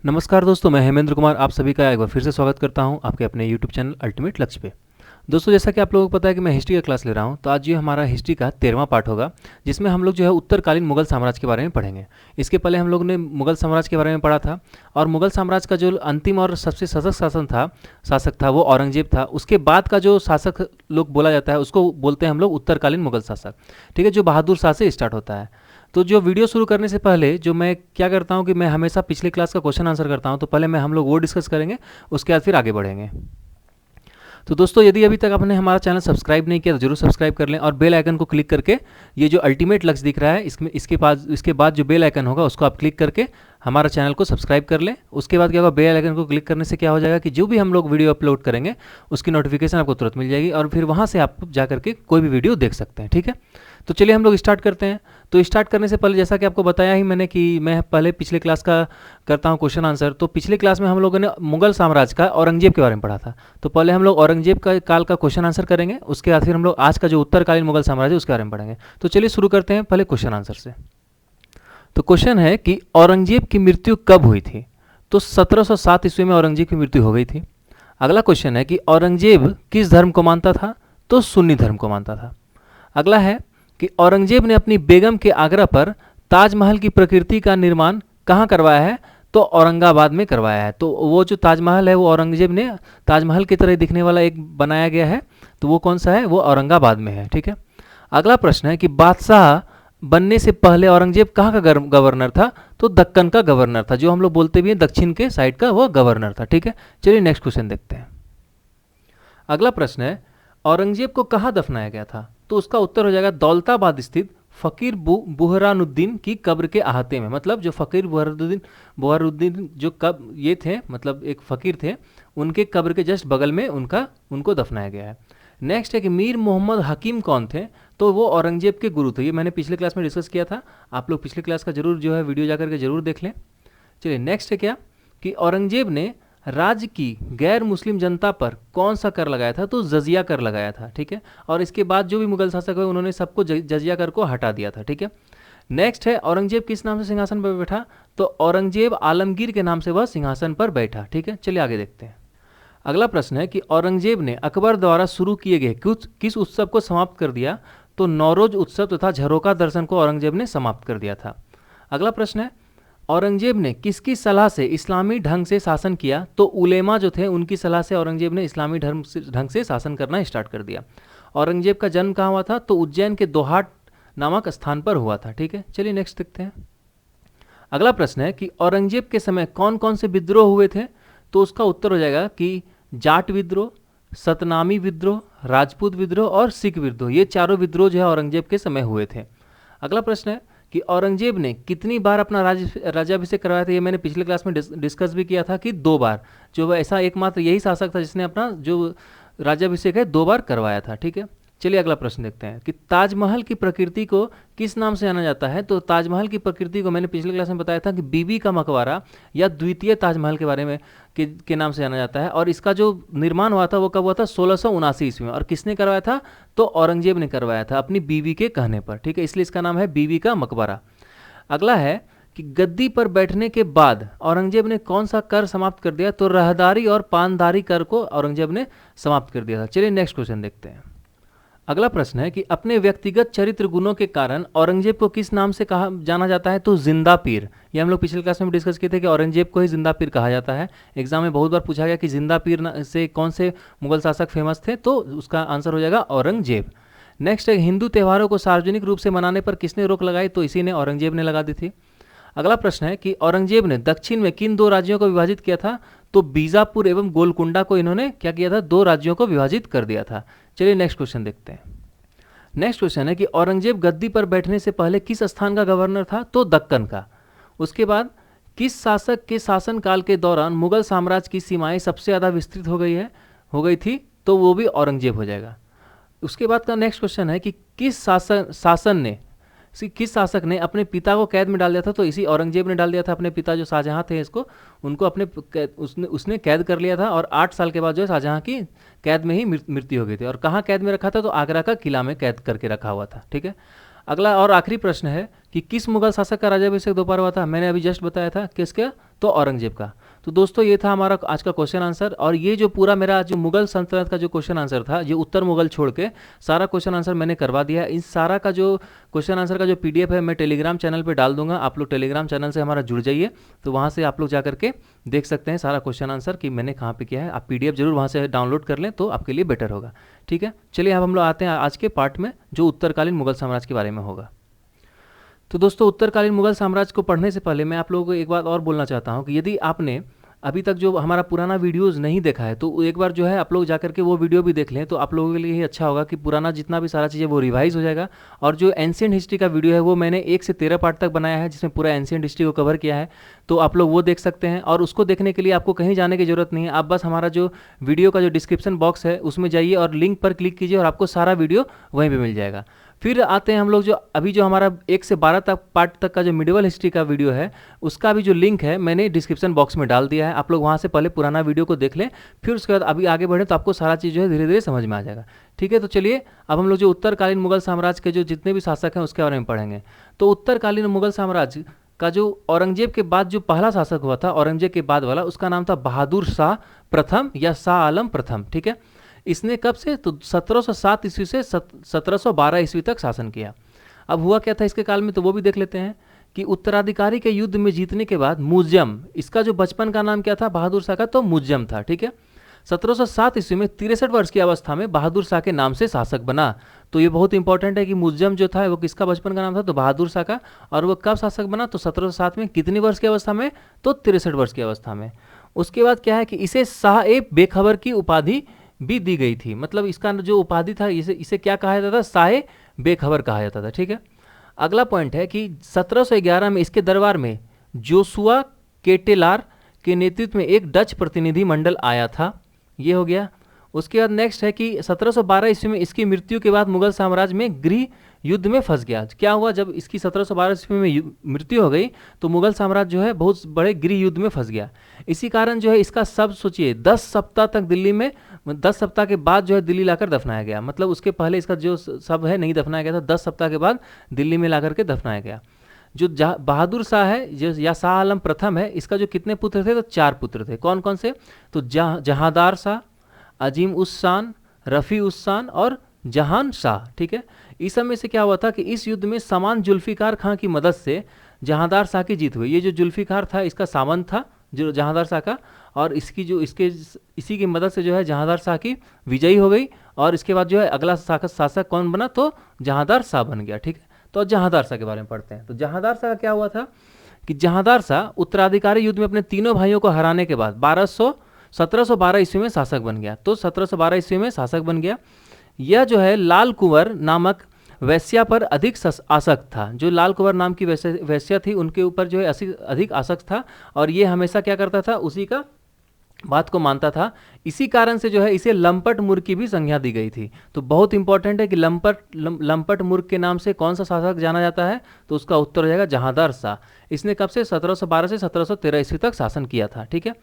नमस्कार दोस्तों, मैं हेमेंद्र कुमार आप सभी का एक बार फिर से स्वागत करता हूं आपके अपने YouTube चैनल अल्टीमेट लक्ष्य पे। दोस्तों, जैसा कि आप लोगों को पता है कि मैं हिस्ट्री का क्लास ले रहा हूं, तो आज जो हमारा हिस्ट्री का 13वां पार्ट होगा, जिसमें हम लोग जो है उत्तरकालीन मुगल साम्राज्य के बारे में पढ़ेंगे। इसके पहले हम लोग ने मुगल साम्राज्य के बारे में पढ़ा था, और मुगल साम्राज्य का जो अंतिम और सबसे सशक्त शासक था वो औरंगजेब था। उसके बाद का जो शासक लोग बोला जाता है उसको बोलते हैं हम लोग उत्तरकालीन मुगल शासक, ठीक है, जो बहादुर शाह से स्टार्ट होता है। तो जो वीडियो शुरू करने से पहले जो मैं क्या करता हूँ कि मैं हमेशा पिछले क्लास का क्वेश्चन आंसर करता हूँ, तो पहले मैं हम लोग वो डिस्कस करेंगे, उसके बाद फिर आगे बढ़ेंगे। तो दोस्तों, यदि अभी तक आपने हमारा चैनल सब्सक्राइब नहीं किया तो जरूर सब्सक्राइब कर लें, और बेल आइकन को क्लिक करके ये जो अल्टीमेट लक्ष्य दिख रहा है इसके बाद जो बेल आइकन होगा उसको आप क्लिक करके हमारा चैनल को सब्सक्राइब कर लें। उसके बाद क्या होगा, बेल आइकन को क्लिक करने से क्या हो जाएगा कि जो भी हम लोग वीडियो अपलोड करेंगे उसकी नोटिफिकेशन आपको तुरंत मिल जाएगी, और फिर वहाँ से आप जा करके कोई भी वीडियो देख सकते हैं। ठीक है, तो चलिए हम लोग स्टार्ट करते हैं। तो स्टार्ट करने से पहले जैसा कि आपको बताया ही मैंने कि मैं पहले पिछले क्लास का करता हूं क्वेश्चन आंसर। तो पिछले क्लास में हम लोगों ने मुगल साम्राज्य का औरंगजेब के बारे में पढ़ा था, तो पहले हम लोग औरंगजेब का काल का क्वेश्चन आंसर करेंगे, उसके बाद फिर हम लोग आज का जो उत्तरकालीन मुगल साम्राज्य उसके बारे में पढ़ेंगे। तो चलिए शुरू करते हैं पहले क्वेश्चन आंसर से। तो क्वेश्चन है कि औरंगजेब की मृत्यु कब हुई थी? तो 1707 ईस्वी में औरंगजेब की मृत्यु हो गई थी। अगला क्वेश्चन है कि औरंगजेब किस धर्म को मानता था? तो सुन्नी धर्म को मानता था। अगला है कि औरंगजेब ने अपनी बेगम के आग्रह पर ताजमहल की प्रकृति का निर्माण कहाँ करवाया है? तो औरंगाबाद में करवाया है। तो वो जो ताजमहल है वो औरंगजेब ने ताजमहल की तरह दिखने वाला एक बनाया गया है, तो वो कौन सा है? वो औरंगाबाद में है। ठीक है, अगला प्रश्न है कि बादशाह बनने से पहले औरंगजेब कहाँ का गवर्नर था? तो दक्कन का गवर्नर था, जो हम लोग बोलते भी हैं दक्षिण के साइड का वो गवर्नर था। ठीक है, चलिए नेक्स्ट क्वेश्चन देखते हैं। अगला प्रश्न है औरंगजेब को कहाँ दफनाया गया था? तो उसका उत्तर हो जाएगा दौलताबाद स्थित फकीर बुहरानुद्दीन की कब्र के अहाते में। मतलब जो फकीर बुहरानुद्दीन जो कब ये थे, मतलब एक फकीर थे, उनके कब्र के जस्ट बगल में उनको दफनाया गया है। नेक्स्ट है कि मीर मोहम्मद हकीम कौन थे? तो वो औरंगजेब के गुरु थे। ये मैंने पिछले क्लास में डिस्कस किया था, आप लोग पिछले क्लास का जरूर जो है वीडियो जाकर के जरूर देख लें। चलिए नेक्स्ट है क्या कि औरंगजेब ने राज्य की गैर मुस्लिम जनता पर कौन सा कर लगाया था? तो जजिया कर लगाया था। ठीक है, और इसके बाद जो भी मुगल शासक हुए उन्होंने सबको जजिया कर को हटा दिया था। ठीक है, नेक्स्ट है औरंगजेब किस नाम से सिंहासन पर बैठा? तो औरंगजेब आलमगीर के नाम से वह सिंहासन पर बैठा। ठीक है, चलिए आगे देखते हैं। अगला प्रश्न है कि औरंगजेब ने अकबर द्वारा शुरू किए गए किस उत्सव को समाप्त कर दिया? तो नौरोज उत्सव तथा झरोका दर्शन को औरंगजेब ने समाप्त कर दिया था। अगला प्रश्न है औरंगजेब ने किसकी सलाह से इस्लामी ढंग से शासन किया? तो उलेमा जो थे उनकी सलाह से औरंगजेब ने इस्लामी ढंग से शासन करना स्टार्ट कर दिया। औरंगजेब का जन्म कहाँ हुआ था? तो उज्जैन के दोहाट नामक स्थान पर हुआ था। ठीक है, चलिए नेक्स्ट देखते हैं। अगला प्रश्न है कि औरंगजेब के समय कौन कौन से विद्रोह हुए थे? तो उसका उत्तर हो जाएगा कि जाट विद्रोह, सतनामी विद्रोह, राजपूत विद्रोह और सिख विद्रोह। ये चारों विद्रोह जो है औरंगजेब के समय हुए थे। अगला प्रश्न है कि औरंगजेब ने कितनी बार अपना राज्याभिषेक करवाया था? ये मैंने पिछले क्लास में डिस्कस भी किया था कि 2 बार। जो ऐसा एकमात्र यही शासक था जिसने अपना जो राज्याभिषेक है 2 बार करवाया था। ठीक है, चलिए अगला प्रश्न देखते हैं कि ताजमहल की प्रकृति को किस नाम से जाना जाता है? तो ताजमहल की प्रकृति को मैंने पिछले क्लास में बताया था कि बीबी का मकबरा या द्वितीय ताजमहल के बारे में के नाम से जाना जाता है। और इसका जो निर्माण हुआ था वो कब हुआ था? 1679 ईस्वी में। और किसने करवाया था? तो औरंगजेब ने करवाया था अपनी बीवी के कहने पर। ठीक है, इसलिए इसका नाम है बीबी का मकबरा। अगला है कि गद्दी पर बैठने के बाद औरंगजेब ने कौन सा कर समाप्त कर दिया? तो रहदारी और पानदारी कर को औरंगजेब ने समाप्त कर दिया था। चलिए नेक्स्ट क्वेश्चन देखते हैं। अगला प्रश्न है कि अपने व्यक्तिगत चरित्र गुणों के कारण औरंगजेब को किस नाम से कहा जाना जाता है? तो जिंदा पीर। ये हम लोग पिछले क्लास में भी डिस्कस किए थे कि औरंगजेब को ही जिंदा पीर कहा जाता है। एग्जाम में बहुत बार पूछा गया कि जिंदा पीर से कौन से मुगल शासक फेमस थे? तो उसका आंसर हो जाएगा औरंगजेब। नेक्स्ट है हिंदू त्योहारों को सार्वजनिक रूप से मनाने पर किसने रोक लगाई? तो इसी ने औरंगजेब ने लगा दी थी। अगला प्रश्न है कि औरंगजेब ने दक्षिण में किन 2 राज्यों को विभाजित किया था? तो बीजापुर एवं गोलकुंडा को इन्होंने क्या किया था? 2 राज्यों को विभाजित कर दिया था। चलिए नेक्स्ट क्वेश्चन देखते हैं। नेक्स्ट क्वेश्चन है कि औरंगजेब गद्दी पर बैठने से पहले किस स्थान का गवर्नर था? तो दक्कन का। उसके बाद किस शासक के शासनकाल के दौरान मुगल साम्राज्य की सीमाएं सबसे ज़्यादा विस्तृत हो गई थी? तो वो भी औरंगजेब हो जाएगा। उसके बाद का नेक्स्ट क्वेश्चन है कि किस शासक ने अपने पिता को कैद में डाल दिया था? तो इसी औरंगजेब ने डाल दिया था। अपने पिता जो शाहजहां थे उनको उसने कैद कर लिया था, और 8 साल के बाद जो है शाहजहां की कैद में ही मृत्यु हो गई थी। और कहाँ कैद में रखा था? तो आगरा का किला में कैद करके रखा हुआ था। ठीक है, अगला और आखिरी प्रश्न है कि किस मुगल शासक का राज्याभिषेक दोबारा हुआ था? मैंने अभी जस्ट बताया था किसका? तो औरंगजेब का। तो दोस्तों ये था हमारा आज का क्वेश्चन आंसर, और ये जो पूरा मेरा जो मुगल सल्तनत का जो क्वेश्चन आंसर था, ये उत्तर मुगल छोड़ के सारा क्वेश्चन आंसर मैंने करवा दिया। इन सारा का जो क्वेश्चन आंसर का जो पीडीएफ है मैं टेलीग्राम चैनल पे डाल दूंगा, आप लोग टेलीग्राम चैनल से हमारा जुड़ जाइए, तो वहाँ से आप लोग जा करके देख सकते हैं सारा क्वेश्चन आंसर कि मैंने कहाँ पे किया है। आप पीडीएफ जरूर वहाँ से डाउनलोड कर लें तो आपके लिए बेटर होगा। ठीक है, चलिए अब हम लोग आते हैं आज के पार्ट में जो उत्तरकालीन मुगल साम्राज्य के बारे में होगा। तो दोस्तों उत्तरकालीन मुगल साम्राज्य को पढ़ने से पहले मैं आप लोगों को एक बात और बोलना चाहता हूँ कि यदि आपने अभी तक जो हमारा पुराना वीडियोस नहीं देखा है तो एक बार जो है आप लोग जाकर के वो वीडियो भी देख लें, तो आप लोगों के लिए ही अच्छा होगा कि पुराना जितना भी सारा चीज़ है वो रिवाइज हो जाएगा। और जो एंशिएंट हिस्ट्री का वीडियो है वो मैंने 1 से 13 पार्ट तक बनाया है, जिसमें पूरा एंशिएंट हिस्ट्री को कवर किया है, तो आप लोग वो देख सकते हैं। और उसको देखने के लिए आपको कहीं जाने की जरूरत नहीं है, आप बस हमारा जो वीडियो का जो डिस्क्रिप्शन बॉक्स है उसमें जाइए और लिंक पर क्लिक कीजिए और आपको सारा वीडियो वहीं पर मिल जाएगा। फिर आते हैं हम लोग जो अभी जो हमारा 1 से 12 तक पार्ट तक का जो मिडिवल हिस्ट्री का वीडियो है उसका भी जो लिंक है मैंने डिस्क्रिप्शन बॉक्स में डाल दिया है, आप लोग वहाँ से पहले पुराना वीडियो को देख लें, फिर उसके बाद अभी आगे बढ़ें तो आपको सारा चीज़ जो है धीरे धीरे समझ में आ जाएगा। ठीक है, तो चलिए अब हम लोग जो उत्तरकालीन मुगल साम्राज्य के जो जितने भी शासक हैं उसके बारे में पढ़ेंगे। तो उत्तरकालीन मुगल साम्राज्य का जो औरंगजेब के बाद जो पहला शासक हुआ था, औरंगजेब के बाद वाला, उसका नाम था बहादुर शाह प्रथम या शाह आलम प्रथम। ठीक है, इसने कब से, तो 1707 ईस्वी से 1712 ईस्वी तक शासन किया। अब हुआ क्या था इसके काल में, तो वो भी देख लेते हैं कि उत्तराधिकारी के युद्ध में जीतने के बाद मुज्जम, इसका जो बचपन का नाम क्या था बहादुर शाह का, तो मुज्जम था। ठीक है, 1707 ईस्वी में 63 वर्ष की अवस्था में बहादुर शाह के नाम से शासक बना। तो ये बहुत इंपॉर्टेंट है कि मुज्जम जो था वो किसका बचपन का नाम था, तो बहादुर शाह का। और वो कब शासक बना, तो 1707 में कितनी वर्ष की अवस्था में, तो 63 वर्ष की अवस्था में। उसके बाद क्या है कि इसे शाह ए बेखबर की उपाधि भी दी गई थी, मतलब इसका जो उपाधि था इसे क्या कहा जाता था, शाह बेखबर कहा जाता था। ठीक है, अगला पॉइंट है कि 1711 में इसके दरबार में जोशुआ केटेलार के नेतृत्व में एक डच प्रतिनिधि मंडल आया था, ये हो गया। उसके बाद नेक्स्ट है कि 1712 ईस्वी में इसकी मृत्यु के बाद मुगल साम्राज्य में गृह युद्ध में फंस गया। क्या हुआ, जब इसकी 1712 ईस्वी में मृत्यु हो गई तो मुगल साम्राज्य जो है बहुत बड़े गृह युद्ध में फंस गया। इसी कारण जो है इसका सब सोचिए 10 सप्ताह तक दिल्ली में, 10 सप्ताह के बाद जो है दिल्ली लाकर दफनाया गया, मतलब उसके पहले इसका जो सब है नहीं दफनाया गया था, 10 सप्ताह के बाद दिल्ली में ला करके दफनाया गया। जो बहादुर शाह है जो या शाह आलम प्रथम है, इसका जो कितने पुत्र थे, तो 4 पुत्र थे। कौन कौन से, तो जहांदार शाह, अजीम उस शान, रफ़ी उस शान और जहान शाह। ठीक है, इस समय से क्या हुआ था कि इस युद्ध में समान जुल्फिकार खां की मदद से जहांदार शाह की जीत हुई। ये जो जुल्फिकार था इसका सामंत था जो जहांदार शाह का, और इसी की मदद से जो है जहांदार शाह की विजयी हो गई। और इसके बाद जो है अगला शासक कौन बना, तो जहांदार शाह बन गया। ठीक है, तो जहांदार शाह के बारे में पढ़ते हैं। तो जहांदार शाह का क्या हुआ था कि जहांदार शाह उत्तराधिकारी युद्ध में अपने तीनों भाइयों को हराने के बाद 1712 ईस्वी में शासक बन गया। तो 1712 ईस्वी में शासक बन गया। यह जो है लाल कुंवर नामक वैश्या पर अधिक आसक्त था। जो लाल कुंवर नाम की वैश्या थी उनके ऊपर जो है अधिक आसक्त था, और ये हमेशा क्या करता था, उसी का बात को मानता था। इसी कारण से जो है इसे लंपट मुर्ग की भी संज्ञा दी गई थी। तो बहुत इंपॉर्टेंट है कि लंपट मुर्ग के नाम से कौन सा शासक जाना जाता है, तो उसका उत्तर हो जाएगा जहांदार शाह। इसने कब से, 1712 से 1713 ईस्वी तक शासन किया था। ठीक है,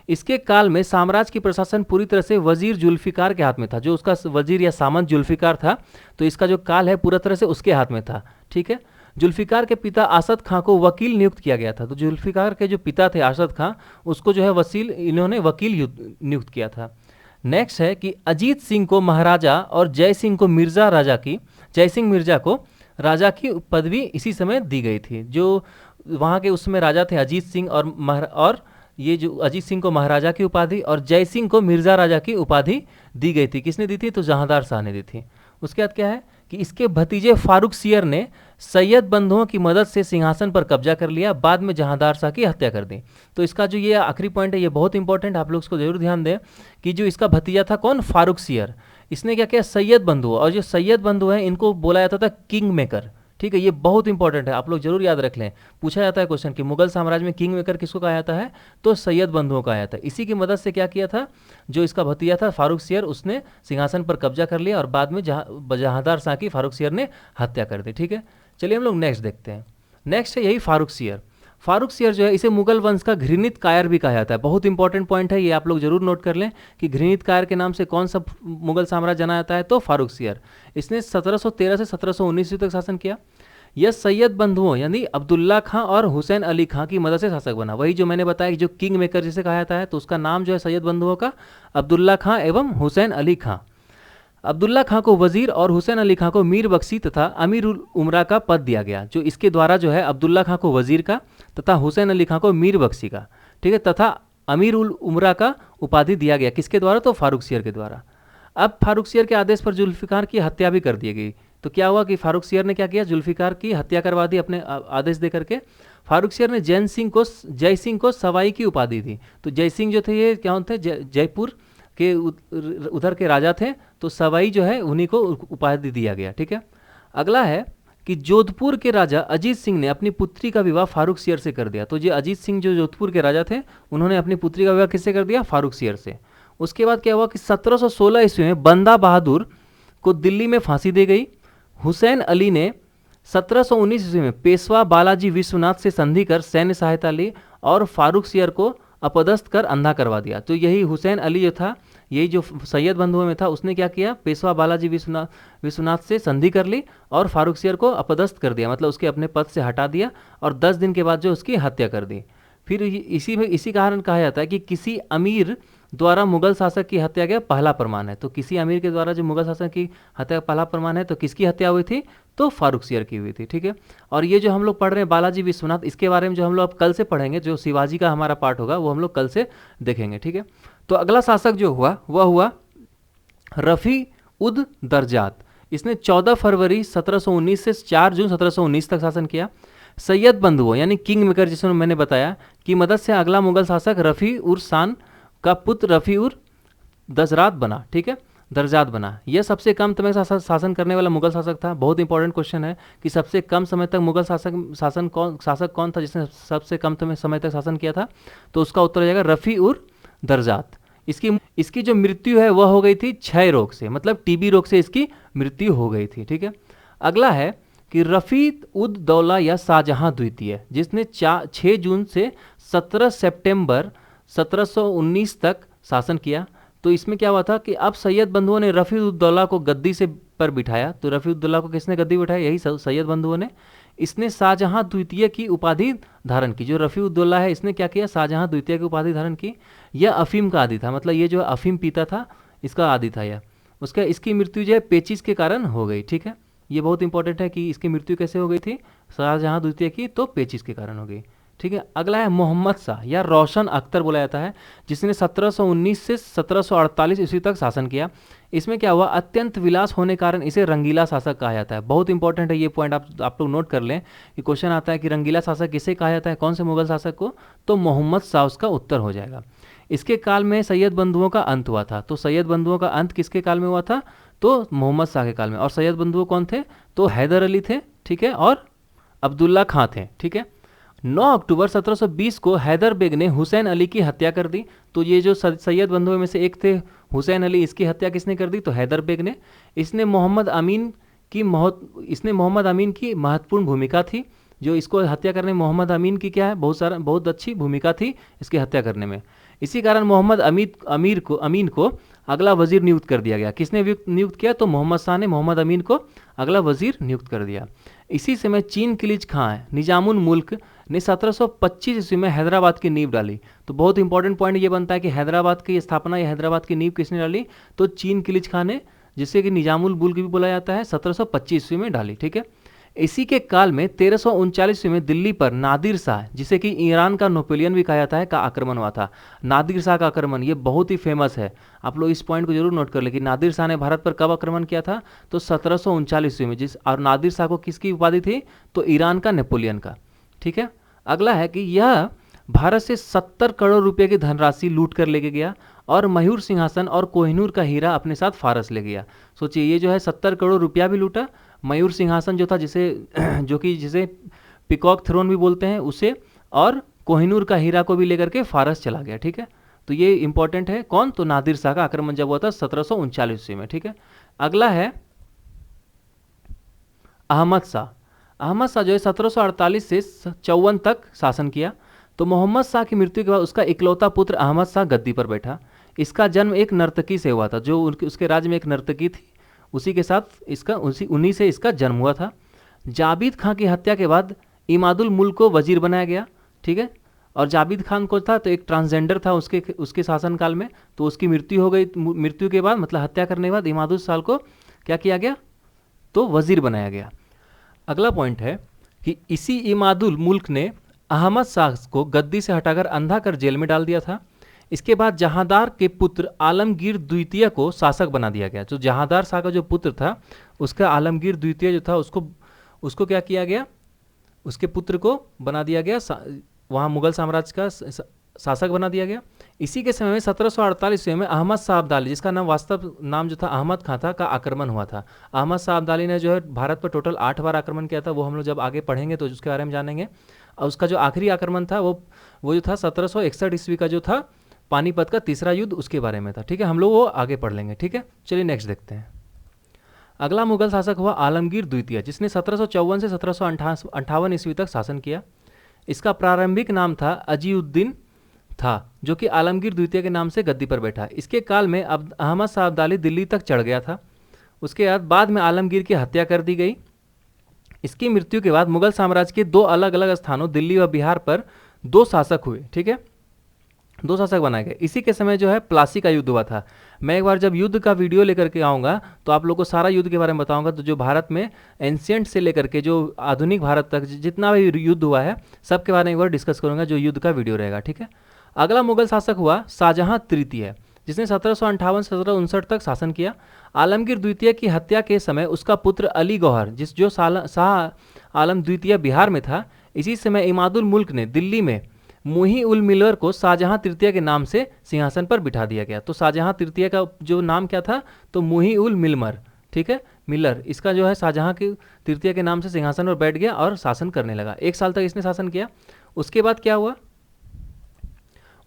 इसके काल में साम्राज्य की प्रशासन पूरी तरह से वजीर जुल्फिकार के हाथ में था। जो उसका वजीर या सामंत जुल्फिकार था, तो इसका जो काल है पूरा तरह से उसके हाथ में था। ठीक है, जुल्फिकार के पिता आसद खां को वकील नियुक्त किया गया था। तो जुल्फिकार के जो पिता थे आसद खां, उसको जो है इन्होंने वकील नियुक्त किया था। नेक्स्ट है कि अजीत सिंह को महाराजा और जय सिंह मिर्जा को राजा की पदवी इसी समय दी गई थी। जो वहाँ के उसमें राजा थे अजीत सिंह और ये जो अजीत सिंह को महाराजा की उपाधि और जय सिंह को मिर्जा राजा की उपाधि दी गई थी। किसने दी थी, तो जहांदार शाह ने दी थी। उसके बाद क्या है कि इसके भतीजे फारूक सियर ने सैयद बंधुओं की मदद से सिंहासन पर कब्जा कर लिया, बाद में जहांदार शाह की हत्या कर दी। तो इसका जो ये आखिरी पॉइंट है ये बहुत इंपॉर्टेंट, आप लोग इसको जरूर ध्यान दें कि जो इसका भतीजा था कौन, फारूक सियर, इसने क्या किया, सैयद बंधु, और जो सैयद बंधु हैं इनको बोला जाता था किंग मेकर। ठीक है, ये बहुत इंपॉर्टेंट है, आप लोग जरूर याद रख लें। पूछा जाता है क्वेश्चन कि मुगल साम्राज्य में किंग मेकर किसको कहा जाता है, तो सैयद बंधुओं का आया था। इसी की मदद से क्या किया था, जो इसका भतीजा था फारूक सियर, उसने सिंहासन पर कब्जा कर लिया और बाद में जहांदार शाह की फारूक सियर ने हत्या कर दी। ठीक है, चलिए हम लोग नेक्स्ट देखते हैं। नेक्स्ट है यही फारूक सियर। फारूक सियर जो है इसे मुगल वंश का घृणित कायर भी कहा जाता है। बहुत इंपॉर्टेंट पॉइंट है, ये आप लोग जरूर नोट कर लें कि घृणित कायर के नाम से कौन सा मुगल साम्राज्य जाना जाता है, तो फारूक सियर। इसने 1713 से 1719 तक शासन किया। यह सैयद बंधुओं यानी अब्दुल्ला खां और हुसैन अली खां की मदद से शासक बना। वही जो मैंने बताया कि जो किंग मेकर जिसे कहा जाता है, तो उसका नाम जो है सैयद बंधुओं का अब्दुल्ला खां एवं हुसैन अली खां। अब्दुल्ला खां को वजीर और हुसैन अली खां को मीर बख्शी तथा अमीर उल उमरा का पद दिया गया। जो इसके द्वारा जो है अब्दुल्ला खां को वजीर का तथा हुसैन अली खां को मीर बख्शी का, ठीक है, तथा अमीर उल उमरा का उपाधि दिया गया। किसके द्वारा? तो फारुखसियर के द्वारा। अब फारुखसियर के आदेश पर जुल्फिकार की हत्या भी कर दी गई। तो क्या हुआ कि फारुखसियर ने क्या किया? जुल्फिकार की हत्या करवा दी अपने आदेश दे करके। फारुखसियर ने जय सिंह को सवाई की उपाधि दी। तो जय सिंह जो थे ये क्या थे? जयपुर के उधर के राजा थे, तो सवाई जो है उन्हीं को उपाधि दिया गया। ठीक है, अगला है कि जोधपुर के राजा अजीत सिंह ने अपनी पुत्री का विवाह फारुखसियर से कर दिया। तो ये अजीत सिंह जो जोधपुर के राजा थे, उन्होंने अपनी पुत्री का विवाह किससे कर दिया? फारुखसियर से। उसके बाद क्या हुआ कि 1716 ईस्वी में बंदा बहादुर को दिल्ली में फांसी दी गई। हुसैन अली ने 1719 ईस्वी में पेशवा बालाजी विश्वनाथ से संधि कर सैन्य सहायता ली और फारुखसियर को अपदस्थ कर अंधा करवा दिया। तो यही हुसैन अली जो था, यही जो सैयद बंधुओं में था, उसने क्या किया? पेशवा बालाजी विश्वनाथ से संधि कर ली और फारुखसियर को अपदस्थ कर दिया, मतलब उसके अपने पद से हटा दिया और 10 दिन के बाद जो उसकी हत्या कर दी। फिर इसी कारण कहा जाता है कि किसी अमीर द्वारा मुगल शासक की हत्या का पहला प्रमाण है। तो किसी अमीर के द्वारा जो मुगल शासक की हत्या का पहला प्रमाण है, तो किसकी हत्या हुई थी? तो फारुखसियर की हुई थी। ठीक है, और ये जो हम लोग पढ़ रहे हैं बालाजी विश्वनाथ, इसके बारे में जो हम लोग अब कल से पढ़ेंगे, जो शिवाजी का हमारा पार्ट होगा वो हम लोग कल से देखेंगे। ठीक है, तो अगला शासक जो हुआ वह हुआ रफ़ी उद दरजात। इसने 14 फरवरी 1719 से 4 जून 1719 तक शासन किया। सैयद बंधुओं यानी किंग मेकर जिसमें मैंने बताया की मदद से अगला मुगल शासक रफ़ी उर शान का पुत्र रफ़ी उर दरजात बना। ठीक है, दरजात बना। यह सबसे कम समय शासन करने वाला मुगल शासक था। बहुत इंपॉर्टेंट क्वेश्चन है कि सबसे कम समय तक मुगल शासक कौन था जिसने सबसे कम समय तक शासन किया था? तो उसका उत्तर हो जाएगा रफ़ी उर दरजात। इसकी जो मृत्यु है वह हो गई थी क्षय रोग से, मतलब टीबी रोग से इसकी मृत्यु हो गई थी। ठीक है, अगला है कि रफ़ी उद दौला या शाहजहां द्वितीय, जिसने 6 जून से 17 सितंबर 1719 तक शासन किया। तो इसमें क्या हुआ था कि अब सैयद बंधुओं ने रफ़ी उद दौला को गद्दी से पर बिठाया। तो रफ़ी उद दौला को किसने गद्दी बिठाया? यही सैयद बंधुओं ने। इसने शाहजहां द्वितीय की उपाधि धारण की। जो रफ़ी उद दौला है, इसने क्या किया? शाहजहां द्वितीय की उपाधि धारण की। यह अफीम का आदी था, मतलब ये जो अफीम पीता था इसका आदी था यह। इसकी मृत्यु जो है पेचिश के कारण हो गई। ठीक है, ये बहुत इंपॉर्टेंट है कि इसकी मृत्यु कैसे हो गई थी? शाहजहां द्वितीय की, तो पेचिश के कारण हो गई। ठीक है, अगला है मोहम्मद शाह या रोशन अख्तर बोला जाता है, जिसने 1719 से 1748 ईस्वी तक शासन किया। इसमें क्या हुआ? अत्यंत विलास होने कारण इसे रंगीला शासक कहा जाता है। बहुत इंपॉर्टेंट है ये पॉइंट, आप लोग नोट कर लें कि क्वेश्चन आता है कि रंगीला शासक किसे कहा जाता है, कौन से मुगल शासक को? तो मोहम्मद शाह उसका उत्तर हो जाएगा। इसके काल में सैयद बंधुओं का अंत हुआ था। तो सैयद बंधुओं का अंत किसके काल में हुआ था? तो मोहम्मद शाह के काल में। और सैयद बंधुओं कौन थे? तो हैदर अली थे, ठीक है, और अब्दुल्ला खां थे। ठीक है, 9 अक्टूबर 1720 को हैदर बेग ने हुसैन अली की हत्या कर दी। तो ये जो सैयद बंधुओं में से एक थे हुसैन अली, इसकी हत्या किसने कर दी? तो हैदर बेग ने। इसने मोहम्मद अमीन की महत्वपूर्ण भूमिका थी। जो इसको हत्या करने में मोहम्मद अमीन की क्या है? बहुत अच्छी भूमिका थी इसकी हत्या करने में। इसी कारण मोहम्मद अमीन को अगला वजीर नियुक्त कर दिया गया। किसने नियुक्त किया? तो मोहम्मद शाह ने मोहम्मद अमीन को अगला वजीर नियुक्त कर दिया। इसी समय चीन किलिच खां निजामुल मुल्क ने 1725 ईस्वी में हैदराबाद की नींव डाली। तो बहुत इंपॉर्टेंट पॉइंट ये बनता है कि हैदराबाद की स्थापना या हैदराबाद की नींव किसने डाली? तो चीन किलिच खां ने, जिसे कि निजामुल मुल्क भी बोला जाता है, 1725 ईस्वी में डाली। ठीक है, इसी के काल में 1339 ईस्वी में दिल्ली पर नादिर शाह, जिसे कि ईरान का नेपोलियन भी कहा जाता है, का आक्रमण हुआ था। नादिर शाह का आक्रमण ये बहुत ही फेमस है, आप लोग इस पॉइंट को जरूर नोट कर ले कि नादिर शाह ने भारत पर कब आक्रमण किया था? तो 1739 ईस्वी में। और नादिर शाह को किसकी उपाधि थी? तो ईरान का नेपोलियन का। ठीक है, अगला है कि यह भारत से 70 करोड़ रुपए की धनराशि लूट कर लेके गया और मयूर सिंहासन और कोहिनूर का हीरा अपने साथ फारस ले गया। सोचिए, ये जो है 70 करोड़ रुपया भी लूटा, मयूर सिंहासन जो था जिसे पिकॉक थ्रोन भी बोलते हैं उसे, और कोहिनूर का हीरा को भी लेकर के फारस चला गया। ठीक है, तो ये इंपॉर्टेंट है। कौन? तो नादिर शाह का आक्रमण जब हुआ था 1739 ईस्वी में। ठीक है, अगला है अहमद शाह। अहमद शाह जो है 1748 से 54 तक शासन किया। तो मोहम्मद शाह की मृत्यु के बाद उसका इकलौता पुत्र अहमद शाह गद्दी पर बैठा। इसका जन्म एक नर्तकी से हुआ था। जो उसके राज्य में एक नर्तकी थी, उसी के साथ उन्हीं से इसका जन्म हुआ था। जाबिद खां की हत्या के बाद इमादुल मुल्क को वजीर बनाया गया, ठीक है। और जाबिद खान को था तो एक ट्रांसजेंडर था उसके उसके शासनकाल में, तो उसकी मृत्यु हो गई। मृत्यु के बाद मतलब हत्या करने के बाद इमादुल साल को क्या किया गया, तो वजीर बनाया गया। अगला पॉइंट है कि इसी इमादुल मुल्क ने अहमद शाह को गद्दी से हटाकर अंधा कर जेल में डाल दिया था। इसके बाद जहांदार के पुत्र आलमगीर द्वितीय को शासक बना दिया गया। जो जहांदार शाह का जो पुत्र था उसका आलमगीर द्वितीय जो था उसको क्या किया गया, उसके पुत्र को बना दिया गया, वहाँ मुगल साम्राज्य का शासक बना दिया गया। इसी के समय में 1748 ईस्वी में अहमद शाह अब्दाली, जिसका नाम वास्तव नाम जो था अहमद खां था, का आक्रमण हुआ था। अहमद शाह अब्दाली ने जो है भारत पर टोटल 8 बार आक्रमण किया था, वो हम लोग जब आगे पढ़ेंगे तो उसके बारे में जानेंगे। और उसका जो आखिरी आक्रमण था वो जो था 1761 ईस्वी का जो था पानीपत का तीसरा युद्ध, उसके बारे में था, ठीक है। हम लोग वो आगे पढ़ लेंगे, ठीक है। चलिए नेक्स्ट देखते हैं। अगला मुगल शासक हुआ आलमगीर द्वितीय, जिसने 1754 से 1758 ईस्वी तक शासन किया। इसका प्रारंभिक नाम था अजीउद्दीन था, जो कि आलमगीर द्वितीय के नाम से गद्दी पर बैठा। इसके काल में अब अहमद शाह अब्दाली दिल्ली तक चढ़ गया था। उसके बाद में आलमगीर की हत्या कर दी गई। इसकी मृत्यु के बाद मुगल साम्राज्य के 2 अलग अलग स्थानों दिल्ली व बिहार पर 2 शासक हुए, ठीक है, 2 शासक बनाए गए। इसी के समय जो है प्लासी का युद्ध हुआ था। मैं एक बार जब युद्ध का वीडियो लेकर के आऊँगा तो आप लोग को सारा युद्ध के बारे में बताऊंगा। तो जो भारत में एंशियंट से लेकर के जो आधुनिक भारत तक जितना भी युद्ध हुआ है सब के बारे में एक बार डिस्कस करूँगा, जो युद्ध का वीडियो रहेगा, ठीक है। अगला मुगल शासक हुआ शाहजहां तृतीय, जिसने 1758 से 1759 तक शासन किया। आलमगीर द्वितीय की हत्या के समय उसका पुत्र अली गौहर, जो शाह आलम द्वितीय बिहार में था, इसी समय इमादुल मुल्क ने दिल्ली में मुही उल मिलर को शाहजहां तृतीय के नाम से सिंहासन पर बिठा दिया गया। तो शाहजहां तृतीय का जो नाम क्या था, तो मुही उल मिलमर, ठीक है, मिलर, इसका जो है शाहजहां के तृतीय के नाम से सिंहासन पर बैठ गया और शासन करने लगा। 1 साल तक इसने शासन किया। उसके बाद क्या हुआ,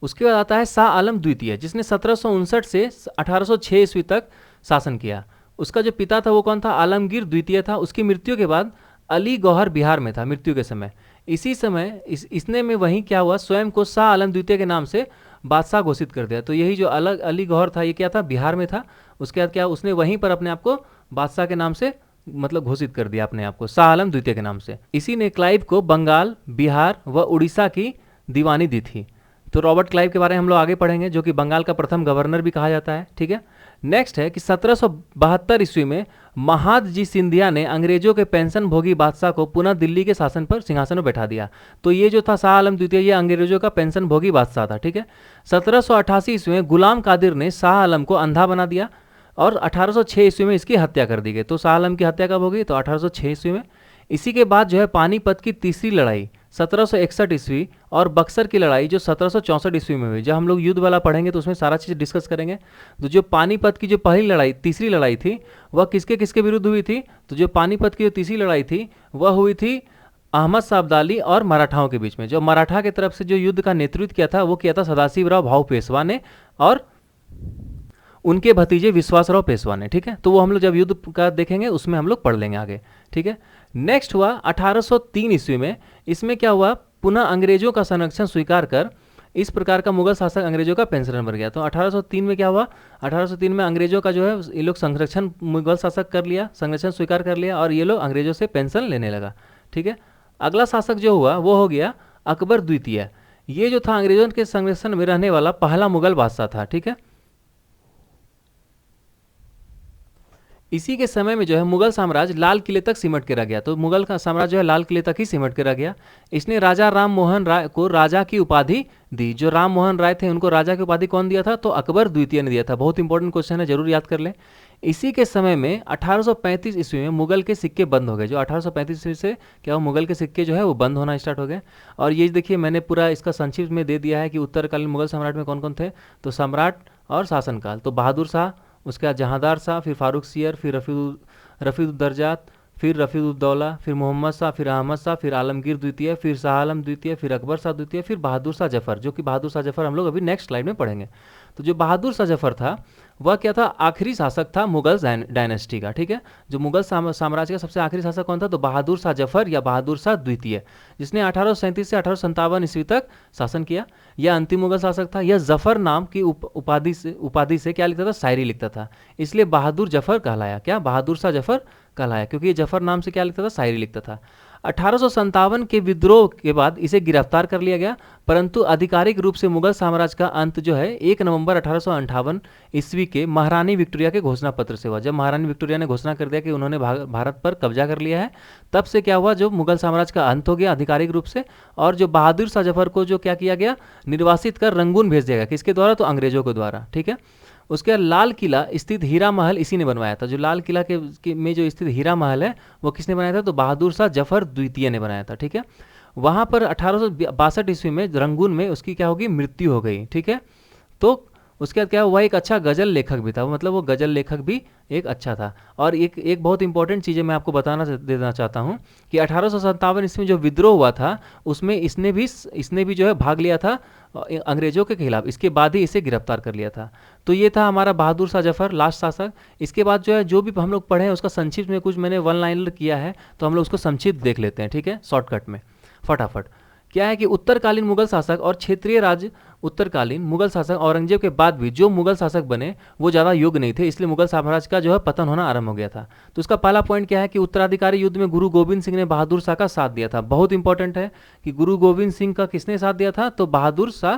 उसके बाद आता है शाह आलम द्वितीय, जिसने 1759 से 1806 ईस्वी तक शासन किया। उसका जो पिता था वो कौन था, आलमगीर द्वितीय था। उसकी मृत्यु के बाद अली गौहर बिहार में था मृत्यु के समय। इसी समय इसने में वहीं क्या हुआ, स्वयं को शाह आलम द्वितीय के नाम से बादशाह घोषित कर दिया। तो यही जो अली गौहर था ये क्या था, बिहार में था। उसके बाद क्या, उसने वहीं पर अपने आप को बादशाह के नाम से मतलब घोषित कर दिया अपने आप को शाह आलम द्वितीय के नाम से। इसी ने क्लाइव को बंगाल, बिहार व उड़ीसा की दीवानी दी थी। तो रॉबर्ट क्लाइव के बारे में हम लोग आगे पढ़ेंगे, जो कि बंगाल का प्रथम गवर्नर भी कहा जाता है, ठीक है। नेक्स्ट है कि 1772 ईस्वी में महादजी सिंधिया ने अंग्रेजों के पेंशन भोगी बादशाह को पुनः दिल्ली के शासन पर सिंहासन पर बैठा दिया। तो ये जो था शाह आलम द्वितीय, ये अंग्रेजों का पेंशन भोगी बादशाह था, ठीक है। 1788 ईस्वी में गुलाम कादिर ने शाह आलम को अंधा बना दिया और 1806 ईस्वी में इसकी हत्या कर दी गई। तो शाह आलम की हत्या कब हो गई, तो 1806 ईस्वी में। इसी के बाद जो है पानीपत की तीसरी लड़ाई 1761 ईस्वी और बक्सर की लड़ाई जो 1764 ईस्वी में हुई। जब हम लोग युद्ध वाला पढ़ेंगे तो उसमें सारा चीज़ डिस्कस करेंगे। तो जो पानीपत की जो पहली लड़ाई, तीसरी लड़ाई थी, वह किसके किसके विरुद्ध हुई थी, तो जो पानीपत की जो तीसरी लड़ाई थी वह हुई थी अहमद शाह अब्दाली और मराठाओं के बीच में। जो मराठा की तरफ से जो युद्ध का नेतृत्व किया था वो किया था सदाशिवराव भाऊ पेशवा ने और उनके भतीजे विश्वासराव पेशवा ने, ठीक है। तो वो हम लोग जब युद्ध का देखेंगे उसमें हम लोग पढ़ लेंगे आगे, ठीक है। नेक्स्ट हुआ 1803 ईस्वी में। इसमें क्या हुआ, पुनः अंग्रेजों का संरक्षण स्वीकार कर इस प्रकार का मुगल शासक अंग्रेजों का पेंशनर बन गया। तो 1803 में क्या हुआ, 1803 में अंग्रेजों का जो है ये लोग संरक्षण मुगल शासक कर लिया, संरक्षण स्वीकार कर लिया और ये लोग अंग्रेजों से पेंशन लेने लगा, ठीक है। अगला शासक जो हुआ वो हो गया अकबर द्वितीय। ये जो था अंग्रेजों के संरक्षण में रहने वाला पहला मुगल बादशाह था, ठीक है। इसी के समय में जो है मुगल साम्राज्य लाल किले तक सिमट के रह गया। तो मुगल का साम्राज्य जो है लाल किले तक ही सिमट के रह गया। इसने राजा राम मोहन राय को राजा की उपाधि दी। जो राम मोहन राय थे उनको राजा की उपाधि कौन दिया था, तो अकबर द्वितीय ने दिया था। बहुत इंपॉर्टेंट क्वेश्चन है, जरूर याद कर लें। इसी के समय में 1835 ईस्वी में मुगल के सिक्के बंद हो गए। जो 1835 ईस्वी से क्या हुआ, मुगल के सिक्के जो है वो बंद होना स्टार्ट हो गए। और ये देखिए मैंने पूरा इसका संक्षिप्त में दे दिया है कि उत्तरकालीन मुगल सम्राट में कौन कौन थे। तो सम्राट और शासनकाल, तो बहादुर शाह, उसके बाद जहांदार शाह, फिर फारूक सियर, फिर रफ़ीउद्दर्जात, फिर रफ़ीउद्दौला, फिर मोहम्मद शाह, फिर अहमद शाह, फिर आलमगीर द्वितीय, फिर शाह आलम द्वितीय, फिर अकबर शाह द्वितीय, फिर बहादुर शाह जफर। जो कि बहादुर शाह जफर हम लोग अभी नेक्स्ट स्लाइड में पढ़ेंगे। तो जो बहादुर शाह जफर था वह क्या था, आखिरी शासक था मुगल डायनेस्टी का। ठीक है, जो मुगल साम्राज्य का सबसे आखिरी शासक कौन था, तो बहादुर शाह जफर या बहादुर शाह द्वितीय, जिसने 1837 से 1857 ईस्वी तक शासन किया। यह अंतिम मुगल शासक था। यह जफर नाम की उपाधि से क्या लिखता था, शायरी लिखता था, इसलिए बहादुर जफर कहलाया। क्या, बहादुर शाह जफर कहलाया, क्योंकि ये जफर नाम से क्या लिखता था, शायरी लिखता था। 1857 के विद्रोह के बाद इसे गिरफ्तार कर लिया गया, परंतु आधिकारिक रूप से मुगल साम्राज्य का अंत जो है 1 नवंबर 1858 ईस्वी के महारानी विक्टोरिया के घोषणा पत्र से हुआ। जब महारानी विक्टोरिया ने घोषणा कर दिया कि उन्होंने भारत पर कब्जा कर लिया है, तब से क्या हुआ, जो मुगल साम्राज्य का अंत हो गया आधिकारिक रूप से। और जो बहादुर शाह जफर को जो क्या किया गया, निर्वासित कर रंगून भेज दिया गया। किसके द्वारा, तो अंग्रेजों के द्वारा। ठीक है, उसके बाद लाल किला स्थित हीरा महल इसी ने बनवाया था। जो लाल किला में जो स्थित हीरा महल है वो किसने बनाया था, तो बहादुर शाह जफर द्वितीय ने बनाया था। ठीक है, वहाँ पर 1862 ईस्वी में रंगून में उसकी क्या होगी, मृत्यु हो गई। ठीक है, तो उसके बाद क्या, वह एक अच्छा गज़ल लेखक भी था, मतलब वो गज़ल लेखक भी एक अच्छा था। और एक बहुत इंपॉर्टेंट चीज़ें मैं आपको देना चाहता हूँ कि 1857 ईस्वी में जो विद्रोह हुआ था उसमें इसने भी जो है भाग लिया था अंग्रेजों के खिलाफ। इसके बाद ही इसे गिरफ्तार कर लिया था। तो ये था हमारा बहादुर शाह जफर, लास्ट शासक। इसके बाद जो है जो भी हम लोग पढ़े हैं उसका संक्षिप्त में कुछ मैंने वन लाइनर किया है, तो हम लोग उसको संक्षिप्त देख लेते हैं। ठीक है, शॉर्टकट में फटाफट। क्या है कि उत्तरकालीन मुगल शासक और क्षेत्रीय राज्य उत्तरकालीन मुगल शासक औरंगजेब के बाद भी जो मुगल शासक बने वो ज़्यादा योग्य नहीं थे, इसलिए मुगल साम्राज्य का जो है पतन होना आरंभ हो गया था। तो उसका पहला पॉइंट क्या है कि उत्तराधिकारी युद्ध में गुरु गोविंद सिंह ने बहादुर शाह का साथ दिया था। बहुत इंपॉर्टेंट है कि गुरु गोविंद सिंह का किसने साथ दिया था, तो बहादुर शाह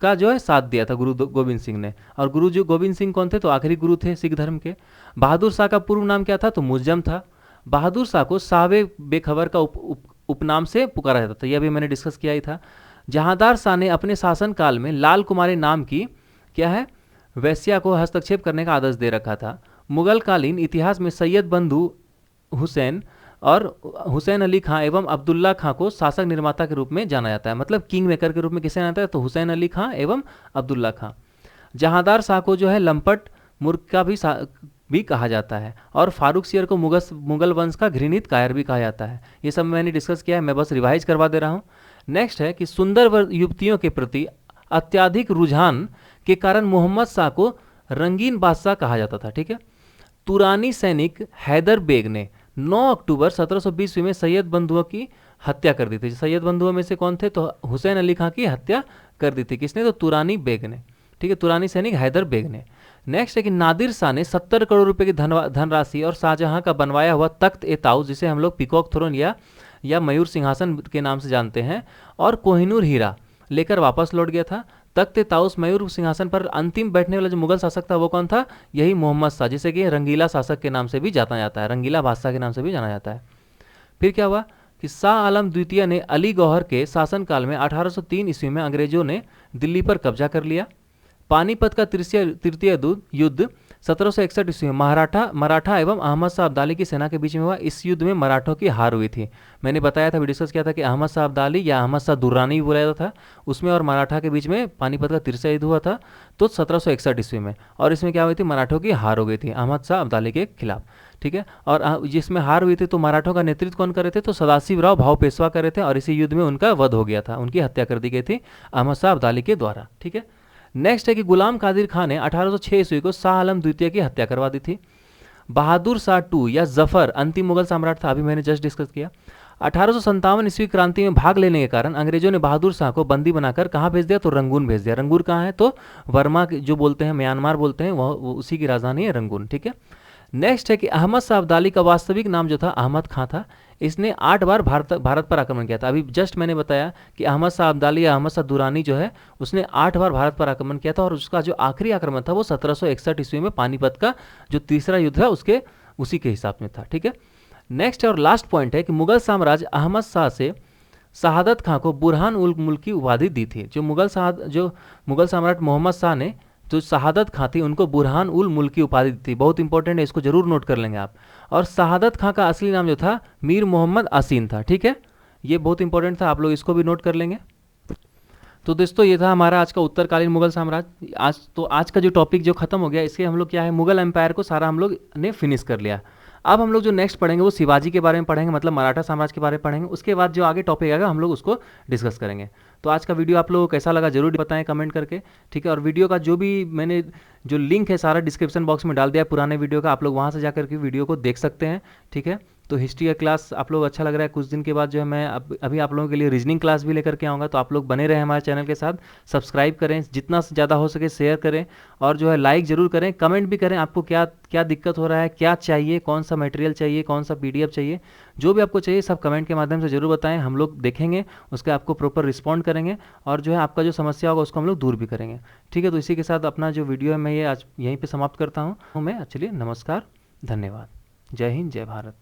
का जो है साथ दिया था गुरु गोविंद सिंह ने। और गुरु जो गोविंद सिंह कौन थे, तो आखिरी गुरु थे सिख धर्म के। बहादुर शाह का पूर्व नाम क्या था, तो मुज्जम था। बहादुर शाह को सावे बेखबर का उपनाम से पुकारा जाता था, यह भी मैंने डिस्कस किया ही था। जहांदार शाह ने अपने शासन काल में लाल कुमारी नाम की क्या है, वैश्या को हस्तक्षेप करने का आदेश दे रखा था। मुगल कालीन इतिहास में सैयद बंधु हुसैन और हुसैन अली खां एवं अब्दुल्ला खां को शासक निर्माता के रूप में जाना जाता है, मतलब किंग मेकर के रूप में किसे जाना जाता है, तो हुसैन अली खां एवं अब्दुल्ला खां। जहांदार शाह को जो है लंपट मूर्ख का भी कहा जाता है, और फारूक सियर को मुगल वंश का घृणित कायर भी कहा जाता है। ये सब मैंने डिस्कस किया है, मैं बस रिवाइज करवा दे रहा हूँ। नेक्स्ट है कि सुंदर युवतियों के प्रति अत्यधिक रुझान के कारण मोहम्मद शाह को रंगीन बादशाह कहा जाता था। ठीक है, तुरानी सैनिक हैदर बेग ने 9 अक्टूबर 1720 में सैयद बंधुओं की हत्या कर दी थी। सैयद बंधुओं में से कौन थे, तो हुसैन अली खां की हत्या कर दी थी। किसने, तो तुरानी बेग ने। ठीक है, तुरानी सैनिक हैदर बेग ने। नेक्स्ट है कि नादिर शाह ने 70 करोड़ रुपए की धनराशि और शाहजहां का बनवाया हुआ तख्त ए ताउस, जिसे हम लोग पीकॉक थ्रोन या मयूर सिंहासन के नाम से जानते हैं, और कोहिनूर हीरा लेकर वापस लौट गया था। तख्त ए ताउस मयूर सिंहासन पर अंतिम बैठने वाला जो मुगल शासक था वो कौन था, यही मोहम्मद शाह, जिसे कि रंगीला शासक के नाम से भी जाना जाता है, रंगीला बादशाह के नाम से भी जाना जाता है। फिर क्या हुआ कि शाह आलम द्वितीय ने अली गौहर के शासनकाल में 1803 ईस्वी में अंग्रेजों ने दिल्ली पर कब्जा कर लिया। पानीपत का तृतीय युद्ध 1761 ईस्वी में मराठा एवं अहमद शाह अब्दाली की सेना के बीच में हुआ। इस युद्ध में मराठों की हार हुई थी। मैंने बताया था, डिस्कस किया था कि अहमद शाह अब्दाली या अहमद शाह दुर्रानी भी बोला जाता था उसमें, और मराठा के बीच में पानीपत का तृतीय युद्ध हुआ था तो 1761 ईस्वी में। और इसमें क्या हुई थी, मराठों की हार हो गई थी अहमद शाह अब्दाली के खिलाफ। ठीक है, और जिसमें हार हुई थी तो मराठों का नेतृत्व कौन कर रहे थे, तो सदाशिवराव भाऊ पेशवा कर रहे थे, और इसी युद्ध में उनका वध हो गया था, उनकी हत्या कर दी गई थी अहमद शाह अब्दाली के द्वारा। ठीक है, नेक्स्ट है कि गुलाम कादिर खान ने 1806 ईस्वी को शाह आलम द्वितीय की हत्या करवा दी थी। बहादुर शाह टू या जफर अंतिम मुगल सम्राट था, अभी मैंने जस्ट डिस्कस किया। 1857 ईस्वी क्रांति में भाग लेने के कारण अंग्रेजों ने बहादुर शाह को बंदी बनाकर कहाँ भेज दिया, तो रंगून भेज दिया। रंगून कहाँ है, तो वर्मा जो बोलते हैं, म्यांमार बोलते हैं, वह उसी की राजधानी है रंगून। ठीक है, नेक्स्ट है कि अहमद शाह अब्दाली का वास्तविक नाम जो था अहमद खां था। इसने 8 बार भारत पर आक्रमण किया था। अभी जस्ट मैंने बताया कि अहमद शाह अब्दाली या अहमद शाह दुरानी जो है उसने 8 बार भारत पर आक्रमण किया था, और उसका जो आखिरी आक्रमण था वो 1761 ईस्वी में पानीपत का जो तीसरा युद्ध है उसी के हिसाब में था। ठीक है, नेक्स्ट और लास्ट पॉइंट है कि मुगल साम्राज्य अहमद शाह से शहादत खां को बुरहान उल मुल्क की उपाधि दी थी। जो मुगल सम्राट मोहम्मद शाह ने जो शहादत खां थी उनको बुरहान उल मुल्क की उपाधि दी थी। बहुत इंपॉर्टेंट है, इसको जरूर नोट कर लेंगे आप। और शहादत खां का असली नाम जो था मीर मोहम्मद आसीन था। ठीक है, ये बहुत इंपॉर्टेंट था, आप लोग इसको भी नोट कर लेंगे। तो दोस्तों ये था हमारा आज का उत्तरकालीन मुगल साम्राज्य। आज का जो टॉपिक जो खत्म हो गया, इसके हम लोग क्या है, मुगल एम्पायर को सारा हम लोग ने फिनिश कर लिया। अब हम लोग जो नेक्स्ट पढ़ेंगे वो शिवाजी के बारे में पढ़ेंगे, मतलब मराठा साम्राज्य के बारे में पढ़ेंगे। उसके बाद जो आगे टॉपिक आएगा हम लोग उसको डिस्कस करेंगे। तो आज का वीडियो आप लोगों को कैसा लगा जरूर बताएं कमेंट करके, ठीक है। और वीडियो का जो भी मैंने जो लिंक है सारा डिस्क्रिप्शन बॉक्स में डाल दिया है पुराने वीडियो का, आप लोग वहाँ से जाकर के वीडियो को देख सकते हैं, ठीक है। तो हिस्ट्री का क्लास आप लोग अच्छा लग रहा है, कुछ दिन के बाद जो है मैं अभी आप लोगों के लिए रीजनिंग क्लास भी लेकर के आऊँगा। तो आप लोग बने रहें हमारे चैनल के साथ, सब्सक्राइब करें, जितना ज़्यादा हो सके शेयर करें, और जो है लाइक ज़रूर करें, कमेंट भी करें आपको क्या क्या दिक्कत हो रहा है, क्या चाहिए, कौन सा मटेरियल चाहिए, कौन सा PDF चाहिए, जो भी आपको चाहिए सब कमेंट के माध्यम से ज़रूर बताएं। हम लोग देखेंगे, उसका आपको प्रॉपर रिस्पॉन्ड करेंगे, और जो है आपका जो समस्या होगा उसको हम लोग दूर भी करेंगे, ठीक है। तो इसी के साथ अपना जो वीडियो है मैं ये आज यहीं पे समाप्त करता हूँ मैं। चलिए, नमस्कार, धन्यवाद, जय हिंद, जय भारत।